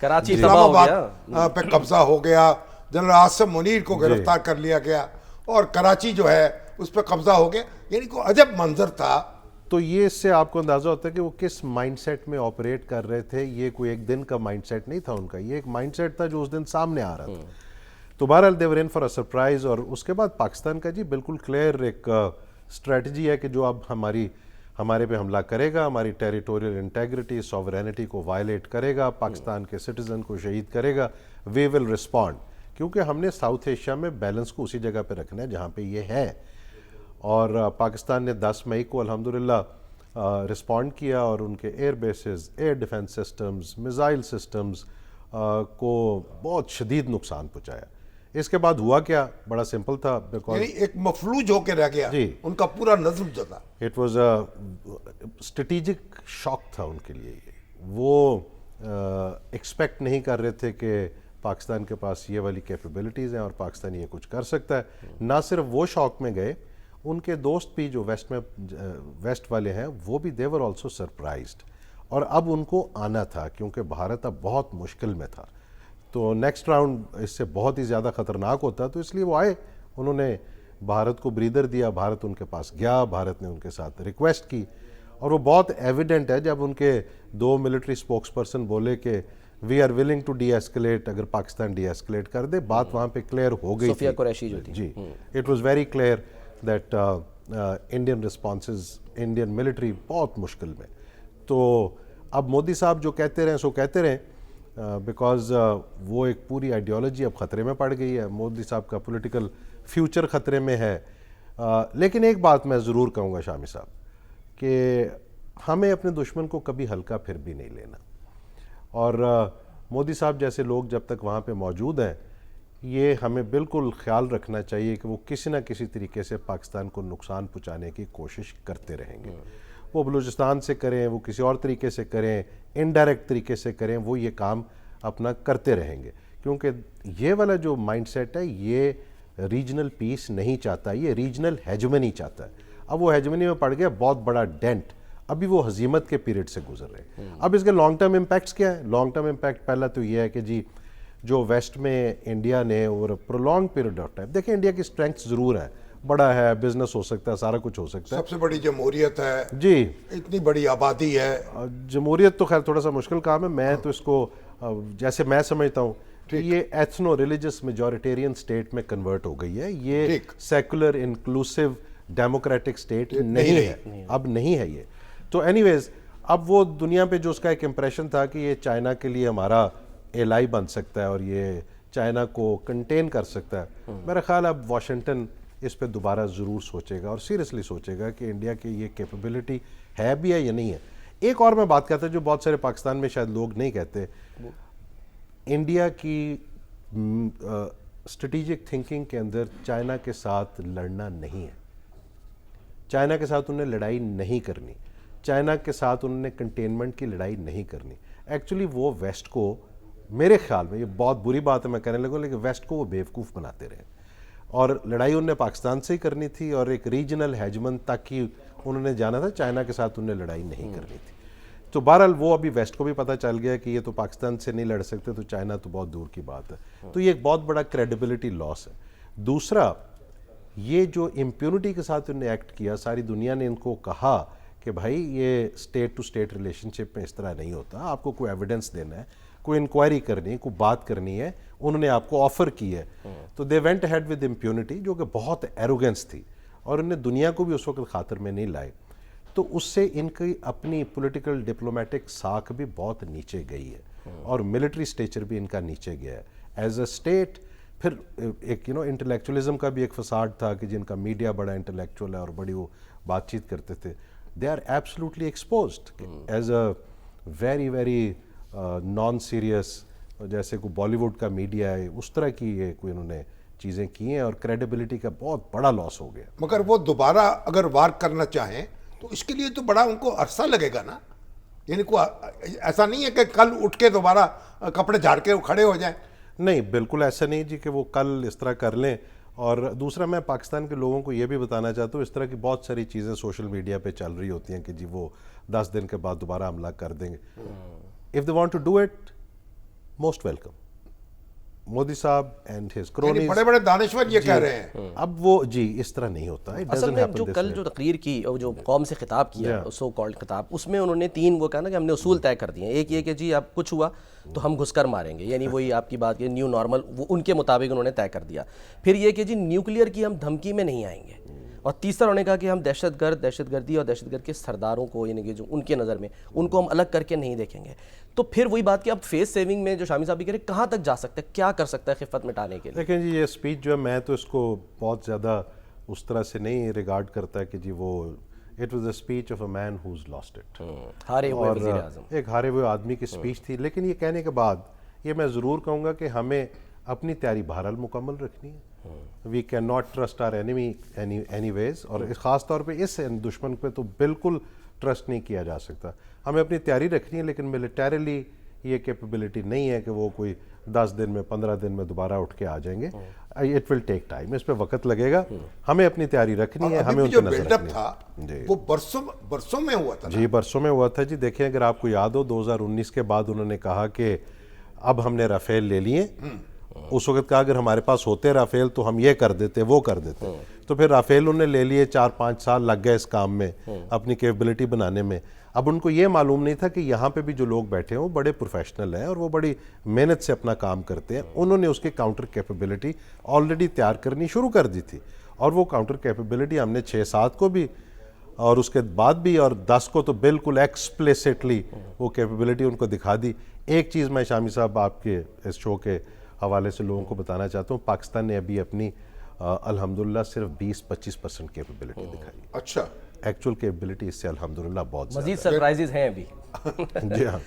कराची तबाह हो इस्लामाबाद गया। पे कब्जा हो गया, जनरल आसिम मुनीर को गिरफ्तार कर लिया गया और कराची जो है उस पर कब्जा हो गया। यानी को अजब मंजर था। तो ये इससे आपको अंदाजा होता है कि वो किस माइंडसेट में ऑपरेट कर रहे थे। ये कोई एक दिन का माइंडसेट नहीं था उनका, ये एक माइंडसेट था जो उस दिन सामने आ रहा था। तो बहरहाल देवर इन फॉर अ सरप्राइज। और उसके बाद पाकिस्तान का जी बिल्कुल क्लियर एक स्ट्रेटजी है कि जो अब हमारे पे हमला करेगा, हमारी टेरिटोरियल इंटेग्रिटी सॉवरेनिटी को वायलेट करेगा, पाकिस्तान के सिटीजन को शहीद करेगा, वे विल रिस्पॉन्ड। क्योंकि हमने साउथ एशिया में बैलेंस को उसी जगह पे रखना है जहाँ पे ये है। और पाकिस्तान ने 10 मई को अल्हम्दुलिल्लाह रिस्पॉन्ड किया और उनके air bases, air defence systems, missile systems को बहुत शदीद नुकसान पहुँचाया। इसके बाद हुआ क्या, बड़ा सिंपल था। यानी एक मफलूज होकर रह गया जी। उनका पूरा नज्म जो था। It was a strategic shock था उनके लिए। ये वो एक्सपेक्ट नहीं कर रहे थे कि पाकिस्तान के पास ये वाली कैपेबिलिटीज़ हैं और पाकिस्तान ये कुछ कर सकता है। ना सिर्फ वो शॉक में गए, उनके दोस्त भी जो वेस्ट वाले हैं वो भी देवर ऑल्सो सरप्राइज्ड। और अब उनको आना था क्योंकि भारत अब बहुत मुश्किल में था। तो नेक्स्ट राउंड इससे बहुत ही ज़्यादा ख़तरनाक होता, तो इसलिए वो आए, उन्होंने भारत को ब्रीदर दिया, भारत उनके पास गया, भारत ने उनके साथ रिक्वेस्ट की। और वो बहुत एविडेंट है जब उनके 2 मिलिट्री स्पोक्स पर्सन बोले कि we are willing to de-escalate, अगर पाकिस्तान डी एस्केलेट कर दे। बात वहाँ पे क्लियर हो गई सोफिया थी। कुरैशी जो थी। जी, it was very clear that Indian responses, Indian military बहुत मुश्किल में। तो अब मोदी साहब जो कहते रहें सो कहते रहें, बिकॉज वो एक पूरी आइडियोलॉजी अब ख़तरे में पड़ गई है। मोदी साहब का पॉलिटिकल फ्यूचर ख़तरे में है। लेकिन एक बात मैं ज़रूर कहूँगा शामी साहब कि हमें अपने दुश्मन को कभी हल्का फिर भी नहीं लेना। और मोदी साहब जैसे लोग जब तक वहाँ पे मौजूद हैं, ये हमें बिल्कुल ख्याल रखना चाहिए कि वो किसी न किसी तरीके से पाकिस्तान को नुकसान पहुँचाने की कोशिश करते रहेंगे। वो बलूचिस्तान से करें, वो किसी और तरीके से करें, इनडायरेक्ट तरीके से करें, वो ये काम अपना करते रहेंगे। क्योंकि ये वाला जो माइंडसेट है ये रीजनल पीस नहीं चाहता, ये रीजनल हेजमनी चाहता है। अब वो हेजमनी में पड़ गया बहुत बड़ा डेंट। अभी वो हजीमत के पीरियड से गुजर रहे हैं। अब इसके लॉन्ग टर्म इम्पैक्ट्स क्या है? लॉन्ग टर्म इम्पैक्ट पहला तो ये है कि जी जो वेस्ट में इंडिया ने over prolong period of time, देखिए इंडिया की स्ट्रेंथ ज़रूर है, बड़ा है, बिजनेस हो सकता है, सारा कुछ हो सकता है, सबसे बड़ी जमहूरियत है जी, इतनी बड़ी आबादी है। जमहूरियत तो खैर थोड़ा सा मुश्किल काम है। मैं तो इसको जैसे मैं समझता हूँ कि ये एथनो रिलीजियस मेजॉरिटेरियन स्टेट में कन्वर्ट हो गई है। ये सेकुलर इंक्लूसिव डेमोक्रेटिक स्टेट नहीं है, अब नहीं है ये। तो एनीवेज अब वो दुनिया पे जो उसका एक इम्प्रेशन था कि ये चाइना के लिए हमारा एलाई बन सकता है और ये चाइना को कंटेन कर सकता है, मेरा ख्याल अब वाशिंगटन इस पे दोबारा ज़रूर सोचेगा और सीरियसली सोचेगा कि इंडिया की ये कैपेबिलिटी है भी है या नहीं है। एक और मैं बात कहता हूँ जो बहुत सारे पाकिस्तान में शायद लोग नहीं कहते, इंडिया की स्ट्रेटेजिक थिंकिंग के अंदर चाइना के साथ लड़ना नहीं है। चाइना के साथ उन्हें लड़ाई नहीं करनी, चाइना के साथ उन्होंने कंटेनमेंट की लड़ाई नहीं करनी। एक्चुअली वो वेस्ट को, मेरे ख्याल में ये बहुत बुरी बात है मैं कहने लगूँ, लेकिन वेस्ट को वो बेवकूफ़ बनाते रहे और लड़ाई उन्होंने पाकिस्तान से ही करनी थी और एक रीजनल हेजमन तक ही उन्होंने जाना था, चाइना के साथ उन्हें लड़ाई नहीं करनी थी। तो बहरहाल वो अभी वेस्ट को भी पता चल गया कि ये तो पाकिस्तान से नहीं लड़ सकते, तो चाइना तो बहुत दूर की बात है। तो ये एक बहुत बड़ा क्रेडिबिलिटी लॉस है। दूसरा, ये जो इम्प्यूनिटी के साथ उन्होंने एक्ट किया, सारी दुनिया ने इनको कहा कि भाई ये स्टेट टू स्टेट रिलेशनशिप में इस तरह नहीं होता, आपको कोई एविडेंस देना है, कोई इंक्वायरी करनी है, कोई बात करनी है, उन्होंने आपको ऑफर की है। तो they went head with impunity, जो कि बहुत एरोगेंस थी और उन्हें दुनिया को भी उस वक्त खातर में नहीं लाए। तो उससे इनकी अपनी पॉलिटिकल डिप्लोमेटिक साख भी बहुत नीचे गई है और मिलिट्री स्टेचर भी इनका नीचे गया है एज अ स्टेट। फिर एक इंटेलेक्चुअलिज्म का भी एक फसाड था कि जिनका मीडिया बड़ा इंटेलेक्चुअल है और बड़ी वो बातचीत करते थे, they are absolutely exposed as a very very non serious, जैसे कोई बॉलीवुड का मीडिया है उस तरह की ये कोई इन्होंने चीज़ें की हैं और क्रेडिबिलिटी का बहुत बड़ा लॉस हो गया। मगर वो दोबारा अगर वार करना चाहें तो इसके लिए तो बड़ा उनको अरसा लगेगा ना। यानी को ऐसा नहीं है कि कल उठ के दोबारा कपड़े झाड़ के खड़े हो जाएं। नहीं, बिल्कुल ऐसा नहीं जी कि वो कल इस तरह कर लें। और दूसरा, मैं पाकिस्तान के लोगों को ये भी बताना चाहता हूँ, इस तरह की बहुत सारी चीज़ें सोशल मीडिया पे चल रही होती हैं कि जी वो 10 दिन के बाद दोबारा हमला कर देंगे। If they want to do it, most welcome. Modi साहब एंड हिज यानी क्रोनीज, बड़े बड़े दानिश्वर ये कह रहे हैं। अब वो जी इस तरह नहीं होता। It असल doesn't में happen जो this कल way. जो तकरीर की और जो कौम से खिताब किया, सो कॉल्ड खिताब, उसमें उन्होंने 3 वो कहा ना कि हमने उसूल तय कर दिए हैं। एक ये कि जी अब कुछ हुआ तो हम घुसकर मारेंगे, यानी वही आपकी बात की न्यू नॉर्मल, वो उनके मुताबिक उन्होंने तय कर दिया। फिर ये कि जी न्यूक्लियर की हम धमकी में नहीं आएंगे, और तीसरा उन्होंने कहा कि हम दहशतगर्दी और दहशतगर्द के सरदारों को, यानी कि जो उनके नज़र में, उनको हम अलग करके नहीं देखेंगे। तो फिर वही बात कि अब फेस सेविंग में जो शामी साहब भी कह रहे हैं, कहाँ तक जा सकता है, क्या कर सकता है खिफत मिटाने के लिए? लेकिन जी ये स्पीच जो है, मैं तो इसको बहुत ज़्यादा उस तरह से नहीं रिगार्ड करता कि जी वो it was a speech of a man who is lost it, हारे हुए और वज़ीर आज़म। एक हारे हुए आदमी की स्पीच थी। लेकिन ये कहने के बाद ये मैं ज़रूर कहूँगा कि हमें अपनी तैयारी बहरहाल मुकम्मल रखनी है। We can not trust our enemy any ways, और ख़ास तौर पे इस दुश्मन पे तो बिल्कुल ट्रस्ट नहीं किया जा सकता। हमें अपनी तैयारी रखनी है, लेकिन मिलिटरीली ये कैपेबिलिटी नहीं है कि वो कोई 10 दिन में 15 दिन में दोबारा उठ के आ जाएंगे। इट विल टेक टाइम, इस पे वक्त लगेगा। हमें अपनी तैयारी रखनी है, हमें अभी उन जो पे नजर बिल्डअप रखनी था है। वो बरसों में हुआ था ना? जी बरसों में हुआ था जी। देखिए, अगर आपको याद हो 2019 के बाद उन्होंने कहा कि अब हमने राफेल ले लिए। उस वक्त कहा अगर हमारे पास होते राफेल तो हम ये कर देते, वो कर देते। तो फिर राफेल उन्होंने ले लिए, 4-5 साल लग गए इस काम में, अपनी कैपेबिलिटी बनाने में। अब उनको ये मालूम नहीं था कि यहाँ पे भी जो लोग बैठे हैं वो बड़े प्रोफेशनल हैं और वो बड़ी मेहनत से अपना काम करते हैं। उन्होंने उसकी काउंटर कैपेबिलिटी ऑलरेडी तैयार करनी शुरू कर दी थी, और वो काउंटर कैपेबिलिटी हमने 6-7 को भी और उसके बाद भी और 10 को तो बिल्कुल एक्सप्लिसिटली वो कैपेबिलिटी उनको दिखा दी। एक चीज़ मैं शामी साहब आपके इस शो के हवाले से लोगों को बताना चाहता हूँ, पाकिस्तान ने अभी अपनी अल्हम्दुलिल्लाह सिर्फ 20-25% कैपेबिलिटी दिखाई। अच्छा, एक्चुअल कैपेबिलिटी इससे अल्हम्दुलिल्लाह बहुत ज़्यादा मजीद सरप्राइजेज हैं अभी। है। जी हाँ।